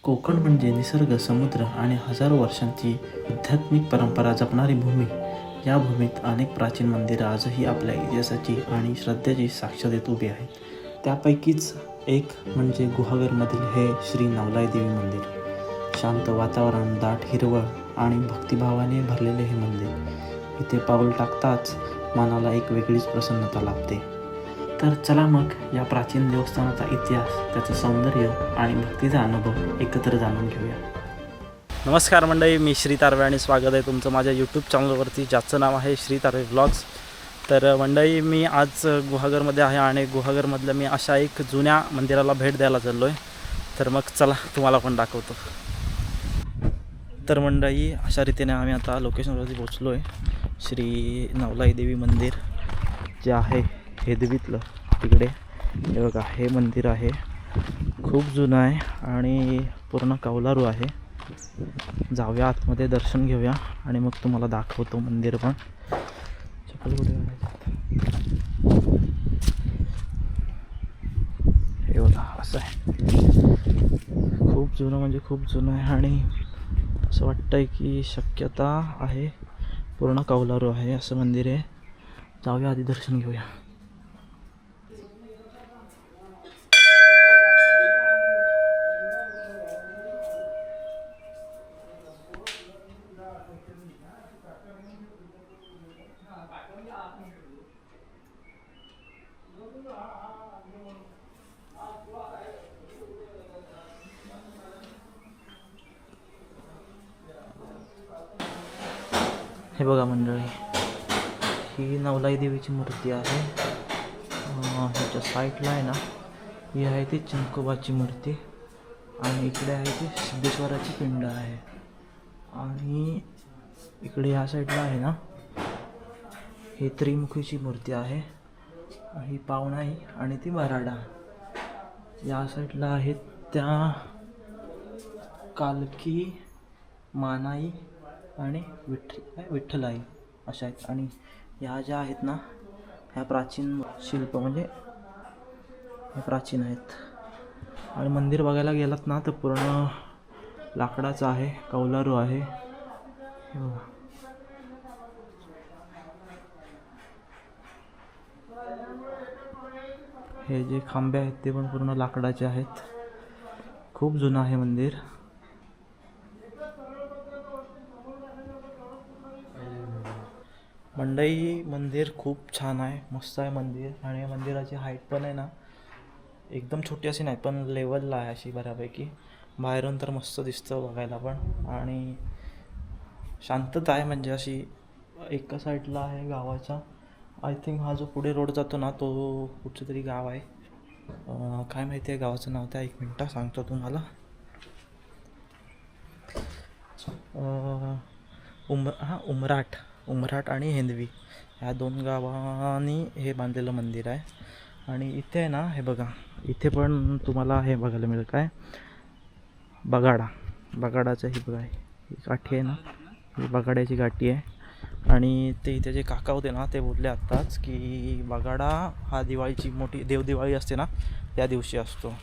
कोकण म्हणजे निसर्ग, समुद्र आणि हजारो वर्षांची आध्यात्मिक परंपरा जपणारी भूमी. या भूमीत अनेक प्राचीन मंदिरं आजही आपल्या इतिहासाची आणि श्रद्धेची साक्ष देत उभी आहेत. त्यापैकीच एक म्हणजे गुहागरमधील हे श्री नवलाई देवी मंदिर. शांत वातावरण, दाट हिरवळ आणि भक्तिभावाने भरलेले हे मंदिर. इथे पाऊल टाकताच मनाला एक वेगळीच प्रसन्नता लाभते. तर चला मग या प्राचीन देवस्थानाचा इतिहास, त्याचं सौंदर्य आणि भक्तीचा अनुभव एकत्र जाणून घेऊया. नमस्कार मंडळी, मी श्री तारवे आणि स्वागत आहे तुमचं माझ्या यूट्यूब चॅनलवरती, ज्याचं नाव आहे श्री तारवे व्लॉग्स. तर मंडळी, मी आज गुहागरमध्ये आहे आणि गुहागरमधल्या मी अशा एक जुन्या मंदिराला भेट द्यायला चाललो आहे. तर मग चला तुम्हाला पण दाखवतो. तर मंडळी, अशा रीतीने आम्ही आता लोकेशनवरती पोचलो आहे. श्री नवलाई देवी मंदिर जे आहे हेदवीतलं, तिकडे हे बघा, हे मंदिर आहे. खूप जुनं आहे आणि पूर्ण कौलारू आहे. जाऊया आतमध्ये, दर्शन घेऊया आणि मग तुम्हाला दाखवतो मंदिर पण. चप्पल कुठे हे बघा, असं आहे. खूप जुनं म्हणजे खूप जुनं आहे आणि असं वाटतं आहे की शक्यता आहे पूर्ण कौलारू आहे असं मंदिर आहे. जाऊया, आधी दर्शन घेऊया. हे बघा मंडळी, ही नवलाई देवीची मूर्ती आहे. ह्याच्या साईडला आहे ना, ही आहे ती चिंकोबाची मूर्ती आणि इकडे आहे ती सिद्धेश्वराची पिंड आहे. आणि इकडे ह्या साईडला आहे ना, ही त्रिमुखीची मूर्ती आहे. ही पावणाई आणि ती वराडा. या साईडला आहेत त्या कालकी, मानाई आणि विठ्ठलाई अशा आहेत. आणि ह्या ज्या आहेत ना, ह्या प्राचीन शिल्प, म्हणजे हे प्राचीन आहेत. आणि मंदिर बघायला गेलात ना तर पूर्ण लाकडाचं आहे, कौलारू आहे. हे जे खांबे आहेत ते पण पूर्ण लाकडाचे आहेत. खूप जुनं आहे मंदिर. मंडई, मंदिर खूप छान आहे, मस्त आहे मंदिर. आणि मंदिराची हाईट पण आहे ना, एकदम छोटी अशी नाही, पण लेवलला आहे अशी बऱ्यापैकी. बाहेरून तर मस्त दिसतं बघायला पण. आणि शांतता आहे, म्हणजे अशी एका साईडला आहे गावाच्या. आय थिंक हा जो पुढे रोड जातो ना, तो कुठचं तरी गाव आहे. काय माहिती आहे गावाचं नाव, त्या 1 मिनटं सांगतो तुम्हाला. उमराट आणि हेंदवी ह्या 2 गावांनी हे बांधलेलं मंदिर आहे. आणि इथे आहे ना, हे बघा, इथे पण तुम्हाला हे बघायला मिळेल काय, बगाडाचं ही बघा, ही काठी आहे ना, ही बगाड्याची काठी आहे. आणि ते इथे जे काका होते ना, ते बोलले आत्ताच की बगाडा हा दिवाळीची मोठी देवदिवाळी असते ना, त्या दिवशी असतो.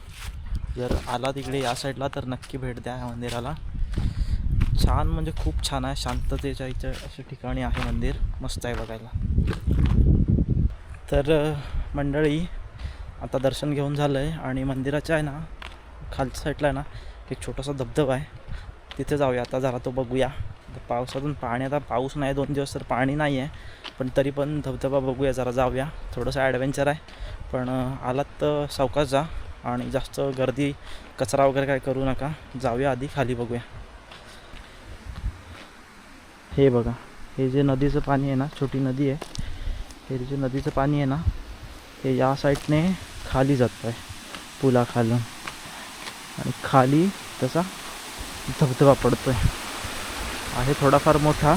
जर आला तिकडे या साईडला तर नक्की भेट द्या या मंदिराला. छान, म्हणजे खूप छान आहे. शांततेच्या इथं अशा ठिकाणी आहे मंदिर, मस्त आहे बघायला. तर मंडळी, आता दर्शन घेऊन झालं आहे आणि मंदिराच्या आहे ना खालच्या साईडला आहे ना एक छोटासा धबधबा आहे, तिथे जाऊया आता. जरा तो बघूया. पावसातून पाणी, आता पाऊस नाही 2 दिवस तर पाणी नाही आहे, पण तरी पण धबधबा बघूया, जरा जाऊया. थोडंसं ॲडव्हेंचर आहे, पण आलात तर सावकाश जा आणि जास्त गर्दी, कचरा वगैरे काय करू नका. जाऊया आधी, खाली बघूया. हे बघा, हे जे नदीचं पाणी आहे ना, छोटी नदी आहे, हे जे नदीचं पाणी आहे ना, हे या साईडने खाली जातं आहे पुलाखालून. आणि खाली तसा धबधबा पडतो आहे थोडाफार मोठा.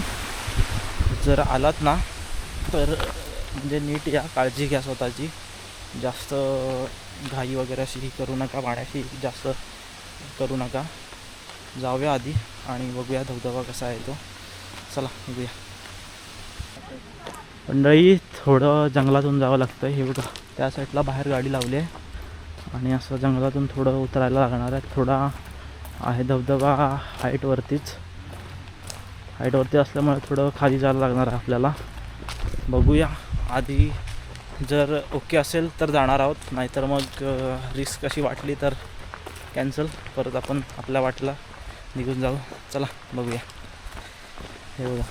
जर आलात ना तर म्हणजे नीट या, काळजी घ्या स्वतःची. जास्त घाई वगैरे अशी करू नका, पाण्याशी जास्त करू नका. जाऊया आधी आणि बघूया धबधबा कसा आहे तो. चला बघूया. मंडळी, थोडं जंगलातून जावं लागतं. हे बघा, त्या साईडला बाहेर गाडी लावली आहे आणि असं जंगलातून थोडं उतरायला लागणार आहे. थोडा आहे धबधबा हाईटवरती असल्यामुळे थोडं खाली जायला लागणार आहे आपल्याला. बघूया, आधी जर ओके असेल तर जाणार आहोत, नाहीतर मग रिस्क अशी वाटली तर कॅन्सल, परत आपण आपल्या वाटला निघून जाऊ. चला बघूया. हे बघा,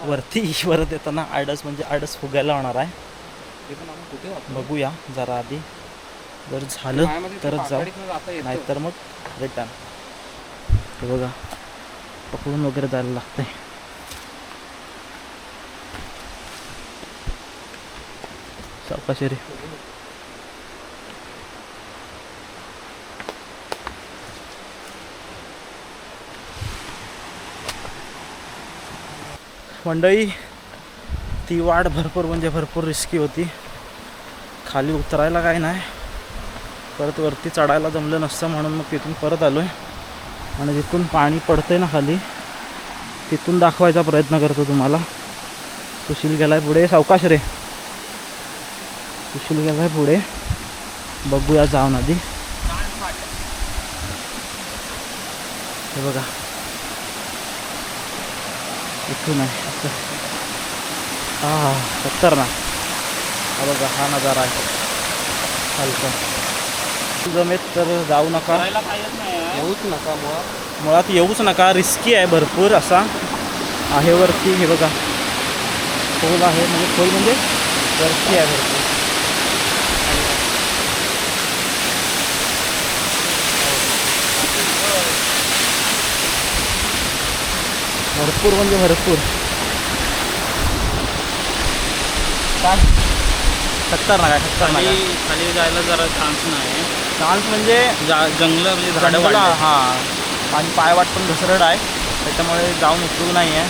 वरती परत येताना आडस म्हणजे आडस फुगायला होणार आहे. बघूया जरा आधी, जर झालं तरच जाऊ, नाहीतर मग रिटर्न. हे बघा, पकडून वगैरे जायला लागतंय. सावकाशी रे. मंडळी, ती वाट भरपूर रिस्की होती. खाली उतरायला काय नाही, परत वरती चढायला जमलं नसतं, म्हणून मग तिथून परत आलो आहे. आणि जिथून पाणी पडतंय ना खाली, तिथून दाखवायचा प्रयत्न करतो तुम्हाला. सुशील गेलाय पुढे, सावकाश रे. सुशील गेलाय पुढे, बघूया जाऊन आधी. हे बघा, इथून आहे असं. खतरनाक. हा बघा, हा नजारा आहे हलका. जमेत तर जाऊ नका, मुळात येऊच नका. रिस्की आहे भरपूर असा आहे वरती. हे बघा, खोल आहे, म्हणजे खोल म्हणजे वरती आहे भरपूर. भरपूर म्हणजे भरपूर. काय खतरनाक आहे, खतरनाक. खाली जायला जरा चान्स नाही. चान्स म्हणजे जंगल म्हणजे झाडं जंगल, वाढली. हां. आणि पायवाट पण घसरड आहे, त्याच्यामुळे जाऊन उतरू नाही आहे.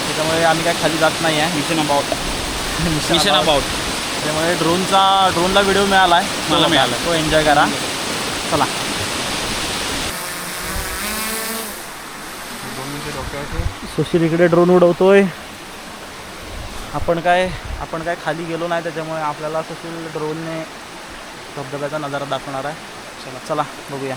त्याच्यामुळे आम्ही काय खाली जात नाही आहे. Mission about. त्यामुळे ड्रोनला व्हिडिओ मिळाला आहे, मला मिळाला. तो एन्जॉय करा. चला. सुशील इकडे ड्रोन उडवतोय. आपण काय खाली गेलो नाही, त्याच्यामुळे आपल्याला सुशील ड्रोनने धबधब्याचा नजारा दाखवणार आहे. चला बघूया.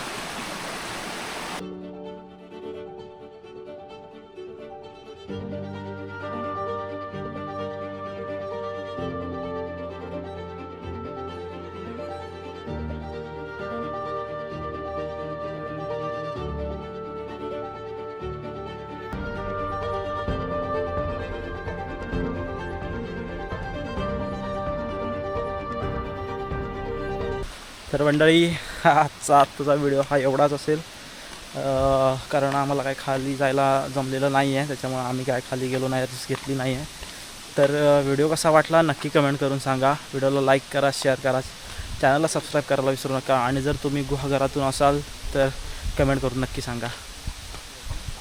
तर मंडळी, आजचा व्हिडिओ हा एवढाच असेल, कारण आम्हाला काय खाली जायला जमलेलं नाही आहे, त्याच्यामुळे आम्ही काय खाली गेलो नाही, रिस्क घेतली नाही आहे. तर व्हिडिओ कसा वाटला नक्की कमेंट करून सांगा. व्हिडिओला लाईक करा, शेअर करा, चॅनलला सबस्क्राईब करायला विसरू नका. आणि जर तुम्ही गुहागरातून असाल तर कमेंट करून नक्की सांगा.